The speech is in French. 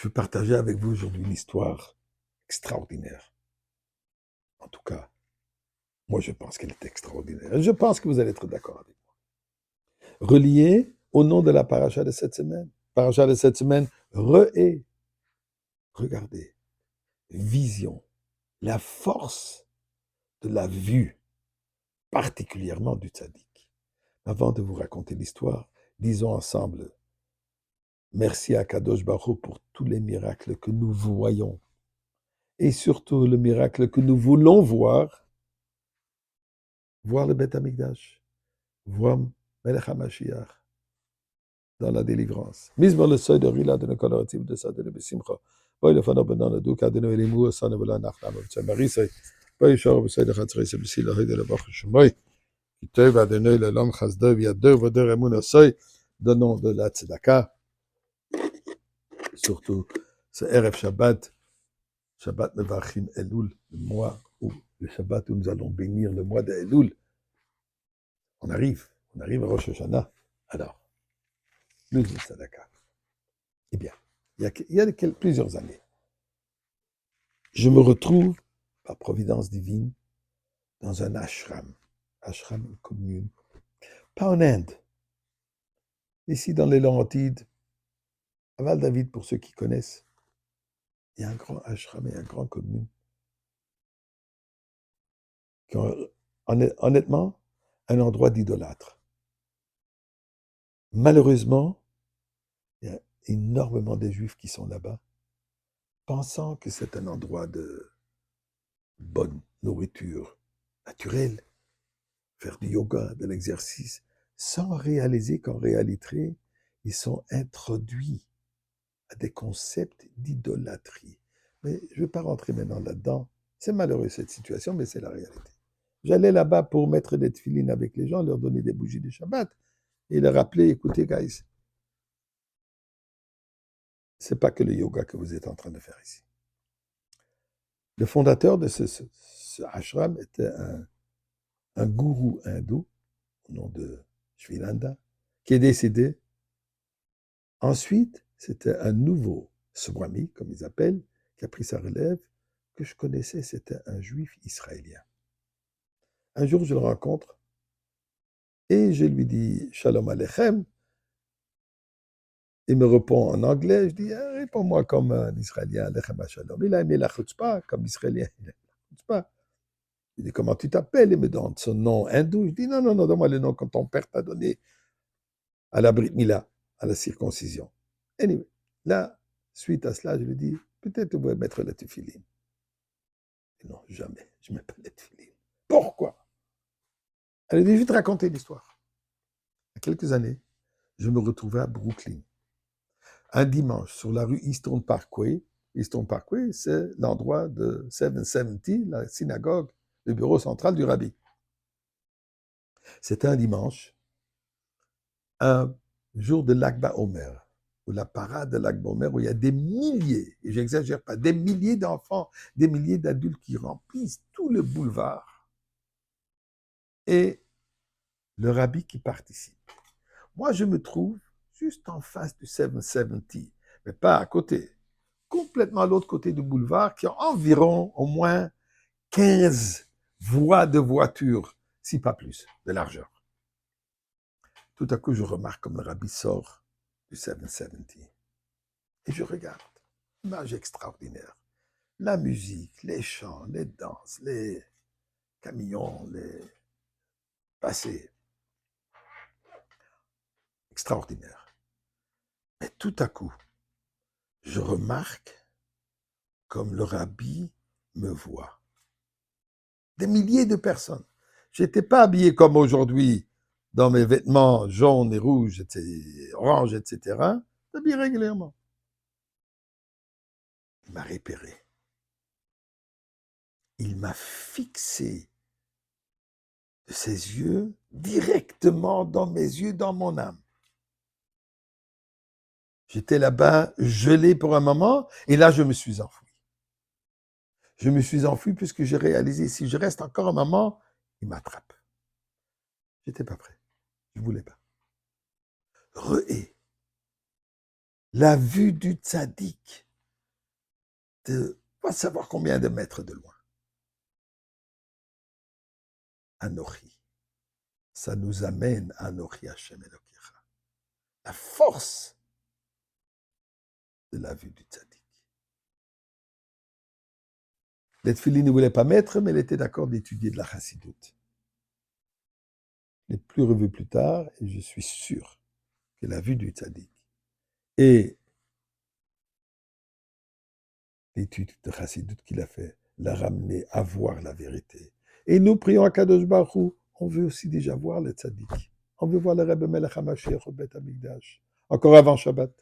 veux partager avec vous aujourd'hui une histoire extraordinaire. En tout cas, moi je pense qu'elle est extraordinaire. Et je pense que vous allez être d'accord avec moi. Reliée au nom de la paracha de cette semaine. Paracha de cette semaine, Re-é. Regardez, vision, la force de la vue, particulièrement du tzaddik. Avant de vous raconter l'histoire, disons ensemble, merci à Kadosh Baruch Hu pour tous les miracles que nous voyons et surtout le miracle que nous voulons voir le Beth Amikdash, voir Melech HaMashiach dans la délivrance. Mizmor le seuil de Rila de Nekolativ de Sadene Besimcha. Boy le fana benan le Duka de Noelimu, Sana Vela Nachlam of Tchamarisay. Boy Shor Besay de Chatzray Sebisi le Hide le Bach Shemoy. Qui teuve à Deneuil le Lam Chazdev, il y a deux Voder Emun Soy, donnant de la Tzedaka. Surtout ce RF Shabbat, Shabbat Mevachim Elul, le mois où le Shabbat où nous allons bénir le mois de Elul. On arrive à Rosh Hashanah. Alors, nous de Tzedaka. Eh bien, il y a plusieurs années, je me retrouve, par providence divine, dans un ashram, une commune, pas en Inde, ici dans les Laurentides, à Val-David, pour ceux qui connaissent, il y a un grand ashram et un grand commune, qui ont, honnêtement, un endroit d'idolâtre. Malheureusement, il y a énormément de Juifs qui sont là-bas, pensant que c'est un endroit de bonne nourriture naturelle, faire du yoga, de l'exercice, sans réaliser qu'en réalité, ils sont introduits à des concepts d'idolâtrie. Mais je ne vais pas rentrer maintenant là-dedans. C'est malheureux cette situation, mais c'est la réalité. J'allais là-bas pour mettre des tefilines avec les gens, leur donner des bougies de Shabbat, et leur rappeler, écoutez, guys, c'est pas que le yoga que vous êtes en train de faire ici. Le fondateur de ce ashram était un gourou hindou, au nom de Shvilanda, qui est décédé. Ensuite, c'était un nouveau Swami, comme ils appellent, qui a pris sa relève, que je connaissais, c'était un juif israélien. Un jour, je le rencontre et je lui dis « Shalom Aleichem ». Il me répond en anglais, je dis « Réponds-moi comme un Israélien, Aleichem Shalom ». Il a aimé la chutzpah, comme Israélien, il a aimé la chutzpah. Il dit « Comment tu t'appelles » Il me donne son nom hindou. Je dis « Non, donne-moi le nom que ton père t'a donné à la Brit Mila, à la circoncision. » Anyway, là, suite à cela, je lui dis « Peut-être tu pourrais mettre la tefiline. » Non, jamais, je ne mets pas la tefiline. Pourquoi? Elle dit, je vais te raconter l'histoire. Il y a quelques années, je me retrouvais à Brooklyn. Un dimanche, sur la rue Eastern Parkway. Eastern Parkway, c'est l'endroit de 770, la synagogue, le bureau central du rabbi. C'était un dimanche, un jour de l'Akba Omer, ou la parade de l'Akba Omer, où il y a des milliers, et j'exagère pas, des milliers d'enfants, des milliers d'adultes qui remplissent tout le boulevard. Et le rabbi qui participe. Moi, je me trouve juste en face du 770, mais pas à côté, complètement à l'autre côté du boulevard, qui a environ au moins 15 voies de voiture, si pas plus, de largeur. Tout à coup, je remarque comme le rabbi sort du 770. Et je regarde, image extraordinaire. La musique, les chants, les danses, les camions, les passés. Extraordinaire. Mais tout à coup, je remarque comme le rabbi me voit. Des milliers de personnes. Je n'étais pas habillé comme aujourd'hui, dans mes vêtements jaunes et rouges, oranges, etc. Habillé régulièrement. Il m'a repéré. Il m'a fixé de ses yeux directement dans mes yeux, dans mon âme. J'étais là-bas, gelé pour un moment, et là, je me suis enfoui. Je me suis enfui puisque j'ai réalisé, si je reste encore un moment, il m'attrape. J'étais pas prêt. Je voulais pas. Re-é. La vue du tzaddik. de pas savoir combien de mètres de loin. Anochi. Ça nous amène à Anochi Hashem Elokecha. La force de la vue du tzaddik. Les tefillin ne voulait pas mettre, mais elle était d'accord d'étudier de la chassidoute. Je l'ai plus revu plus tard, et je suis sûr que la vue du tzaddik et l'étude de chassidoute qu'il a fait l'a ramené à voir la vérité. Et nous prions à Kadosh Baruch Hu, on veut aussi déjà voir le tzaddik. On veut voir le Rebbe Melech HaMashiach au Beth Amikdash, encore avant Shabbat.